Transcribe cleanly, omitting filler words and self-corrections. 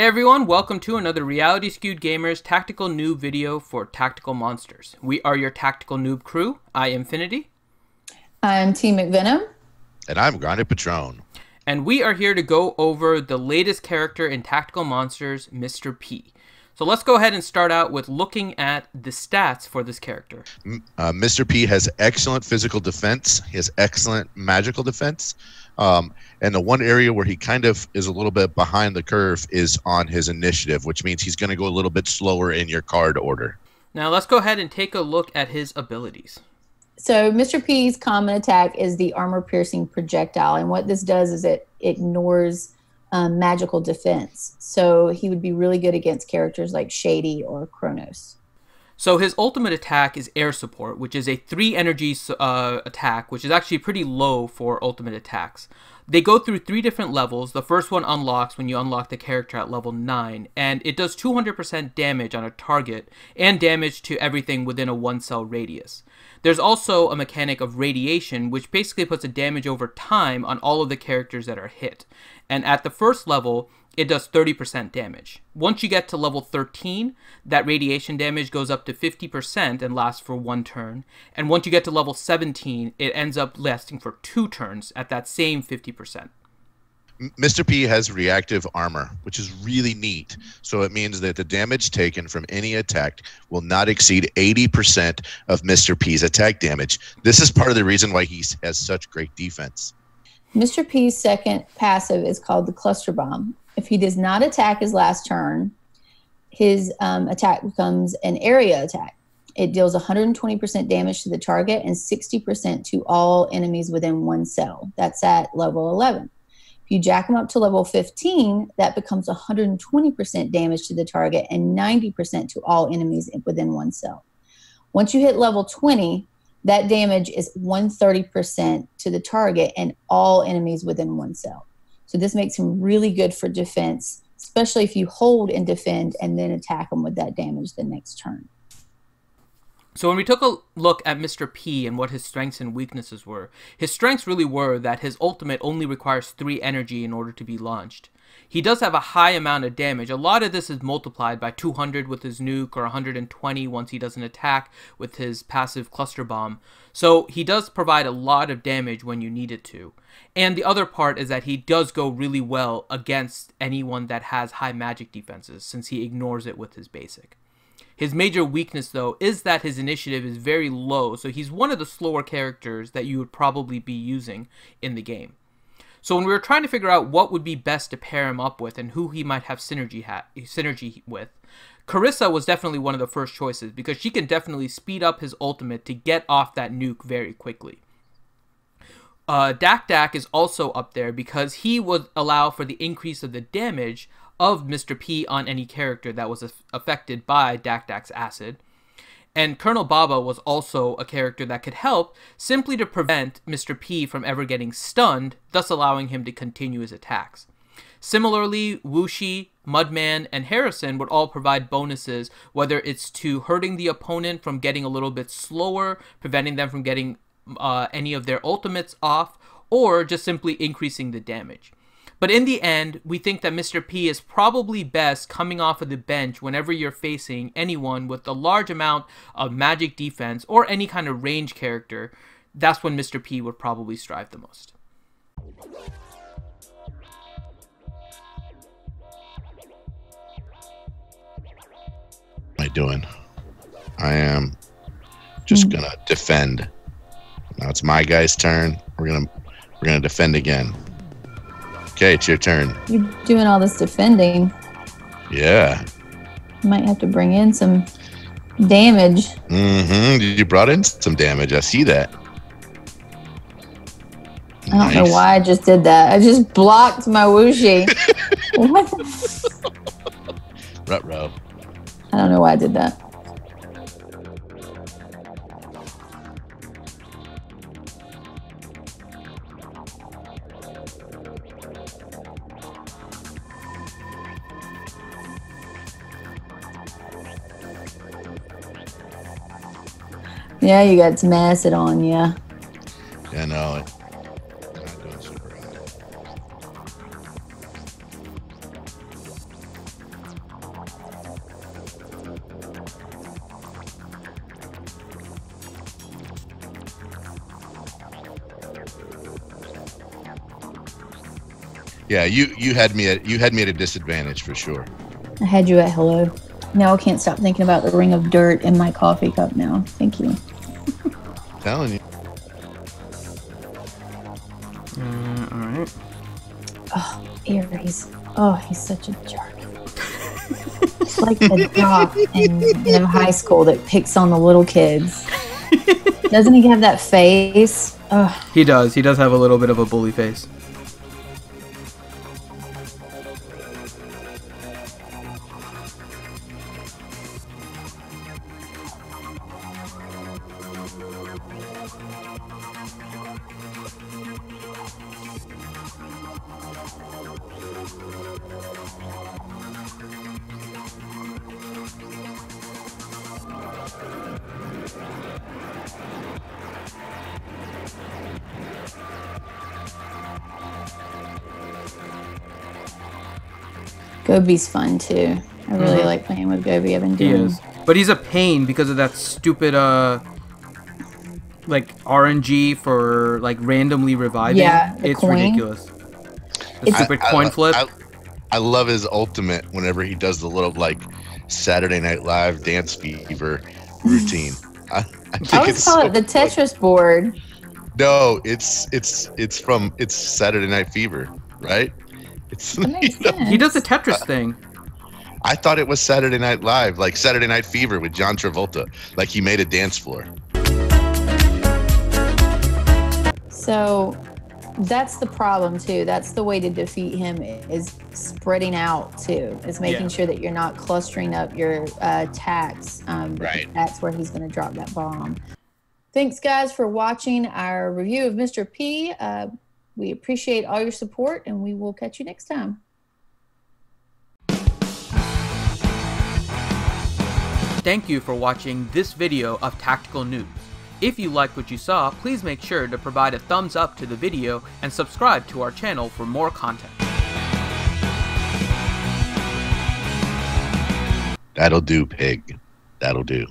Hey everyone, welcome to another Reality Skewed Gamers tactical noob video for tactical monsters. We are your tactical noob crew. I am Infinity. I'm T McVenom. And I'm Grande Patron. And we are here to go over the latest character in Tactical Monsters, Mr. P. So let's go ahead and start out with looking at the stats for this character. Mr. P has excellent physical defense. He has excellent magical defense. And the one area where he kind of is a little bit behind the curve is on his initiative, which means he's going to go a little bit slower in your card order. Now let's go ahead and take a look at his abilities. So Mr. P's common attack is the armor-piercing projectile, and what this does is it ignores magical defense. So he would be really good against characters like Shady or Kronos. So his ultimate attack is Air Support, which is a 3 energy attack, which is actually pretty low for ultimate attacks. They go through 3 different levels. The first one unlocks when you unlock the character at level 9, and it does 200% damage on a target and damage to everything within a 1-cell radius. There's also a mechanic of radiation, which basically puts a damage over time on all of the characters that are hit. And at the first level, it does 30% damage. Once you get to level 13, that radiation damage goes up to 50% and lasts for 1 turn. And once you get to level 17, it ends up lasting for 2 turns at that same 50%. Mr. P has reactive armor, which is really neat. So it means that the damage taken from any attack will not exceed 80% of Mr. P's attack damage. This is part of the reason why he has such great defense. Mr. P's second passive is called the Cluster Bomb. If he does not attack his last turn, his attack becomes an area attack. It deals 120% damage to the target and 60% to all enemies within 1 cell. That's at level 11. If you jack him up to level 15, that becomes 120% damage to the target and 90% to all enemies within 1 cell. Once you hit level 20, that damage is 130% to the target and all enemies within 1 cell. So this makes him really good for defense, especially if you hold and defend and then attack him with that damage the next turn. So when we took a look at Mr. P and what his strengths and weaknesses were, his strengths really were that his ultimate only requires 3 energy in order to be launched. He does have a high amount of damage. A lot of this is multiplied by 200 with his nuke or 120 once he does an attack with his passive cluster bomb. So he does provide a lot of damage when you need it to. And the other part is that he does go really well against anyone that has high magic defenses since he ignores it with his basic. His major weakness, though, is that his initiative is very low, so he's one of the slower characters that you would probably be using in the game. So when we were trying to figure out what would be best to pair him up with and who he might have synergy with, Carissa was definitely one of the first choices because she can definitely speed up his ultimate to get off that nuke very quickly. Dak is also up there because he would allow for the increase of the damage of Mr. P on any character that was affected by Dak's acid. And Colonel Baba was also a character that could help simply to prevent Mr. P from ever getting stunned, thus allowing him to continue his attacks. Similarly, Wuxi, Mudman, and Harrison would all provide bonuses, whether it's to hurting the opponent from getting a little bit slower, preventing them from getting any of their ultimates off, or just simply increasing the damage. But in the end, we think that Mr. P is probably best coming off of the bench whenever you're facing anyone with a large amount of magic defense or any kind of range character. That's when Mr. P would probably strive the most. What am I doing? I am just gonna defend. Now it's my guy's turn. We're gonna defend again. Okay, it's your turn. You're doing all this defending. Yeah. You might have to bring in some damage. You brought in some damage. I see that. I don't know why I just did that. I just blocked my Wuxi. What? Ruh-roh. I don't know why I did that. Yeah, you got some acid on you. Yeah, no, not doing super hot. Yeah, you had me at a disadvantage for sure. I had you at hello. Now I can't stop thinking about the ring of dirt in my coffee cup now. Thank you. Telling you. All right. Oh, Aries. Oh, he's such a jerk. It's like the jock in high school that picks on the little kids. Doesn't he have that face? Ugh. He does. He does have a little bit of a bully face. Gobi's fun too. I really like playing with Gobi. I've been He doing. is. But he's a pain because of that stupid like RNG for like randomly reviving. Yeah, the it's coin. ridiculous. The stupid coin flip. I love his ultimate whenever he does the little like Saturday Night Live dance fever routine. I think I always call it the Tetris board. No, it's Saturday Night Fever, right? It's That makes sense. He does the Tetris thing. I thought it was Saturday Night Live, like Saturday Night Fever with John Travolta. Like he made a dance floor. So that's the problem too. That's the way to defeat him is spreading out too. Is making sure that you're not clustering up your attacks. Right. That's where he's going to drop that bomb. Thanks guys for watching our review of Mr. P. We appreciate all your support and we will catch you next time. Thank you for watching this video of Tactical Noobs. If you liked what you saw, please make sure to provide a thumbs up to the video and subscribe to our channel for more content. That'll do, pig. That'll do.